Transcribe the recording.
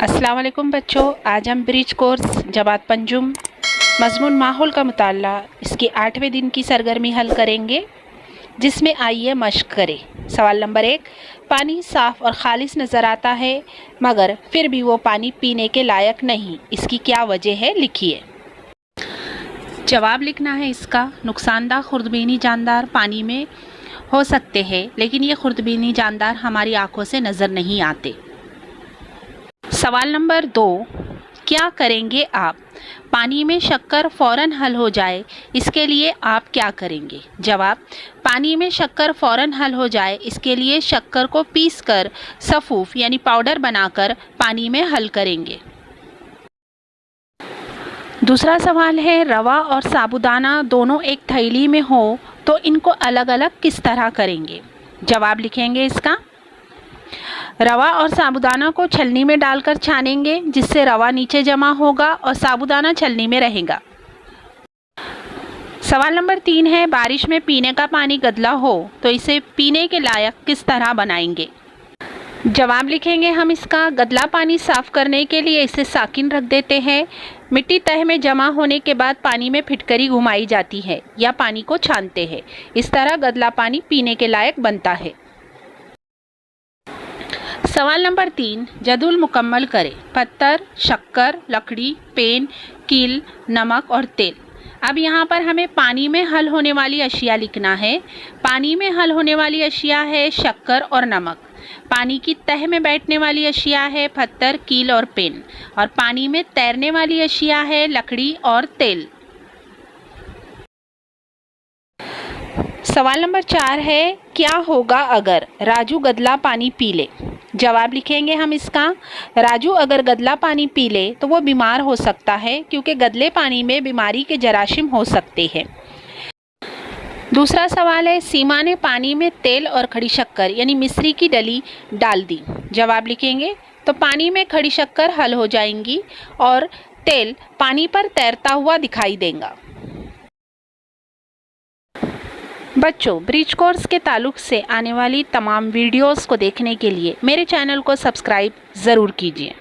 अस्सलाम वालेकुम बच्चों, आज हम ब्रिज कोर्स जमात पंजुम मज़मून माहौल का मुताला इसके 8वें दिन की सरगर्मी हल करेंगे, जिसमें आइए मश्क करें। सवाल नंबर 1, पानी साफ़ और ख़ालिस नज़र आता है मगर फिर भी वो पानी पीने के लायक नहीं, इसकी क्या वजह है, लिखिए। जवाब लिखना है इसका। नुकसानदा खुर्दबीनी जानदार पानी में हो सकते हैं, लेकिन ये खुर्दबीनी जानदार हमारी आँखों से नज़र नहीं आते। सवाल नंबर 2, क्या करेंगे आप? पानी में शक्कर फ़ौरन हल हो जाए, इसके लिए आप क्या करेंगे? जवाब, पानी में शक्कर फ़ौरन हल हो जाए, इसके लिए शक्कर को पीसकर सफ़ूफ यानी पाउडर बनाकर पानी में हल करेंगे। दूसरा सवाल है, रवा और साबूदाना दोनों एक थैली में हो तो इनको अलग अलग किस तरह करेंगे? जवाब लिखेंगे इसका। रवा और साबूदाना को छलनी में डालकर छानेंगे, जिससे रवा नीचे जमा होगा और साबूदाना छलनी में रहेगा। सवाल नंबर 3 है, बारिश में पीने का पानी गदला हो तो इसे पीने के लायक किस तरह बनाएंगे? जवाब लिखेंगे हम इसका। गदला पानी साफ़ करने के लिए इसे साकिन रख देते हैं। मिट्टी तह में जमा होने के बाद पानी में फिटकरी घुमाई जाती है या पानी को छानते हैं। इस तरह गदला पानी पीने के लायक बनता है। सवाल नंबर 3, जदुल मुकम्मल करें। पत्थर, शक्कर, लकड़ी, पेन, कील, नमक और तेल। अब यहाँ पर हमें पानी में हल होने वाली अशिया लिखना है। पानी में हल होने वाली अशिया है शक्कर और नमक। पानी की तह में बैठने वाली अशिया है पत्थर, कील और पेन। और पानी में तैरने वाली अशिया है लकड़ी और तेल। सवाल नंबर 4 है, क्या होगा अगर राजू गदला पानी पी ले? जवाब लिखेंगे हम इसका। राजू अगर गदला पानी पी ले तो वो बीमार हो सकता है, क्योंकि गदले पानी में बीमारी के जरासीम हो सकते हैं। दूसरा सवाल है, सीमा ने पानी में तेल और खड़ी शक्कर यानी मिश्री की डली डाल दी। जवाब लिखेंगे। तो पानी में खड़ी शक्कर हल हो जाएंगी और तेल पानी पर तैरता हुआ दिखाई देगा। बच्चों, ब्रिज कोर्स के ताल्लुक से आने वाली तमाम वीडियोस को देखने के लिए मेरे चैनल को सब्सक्राइब ज़रूर कीजिए।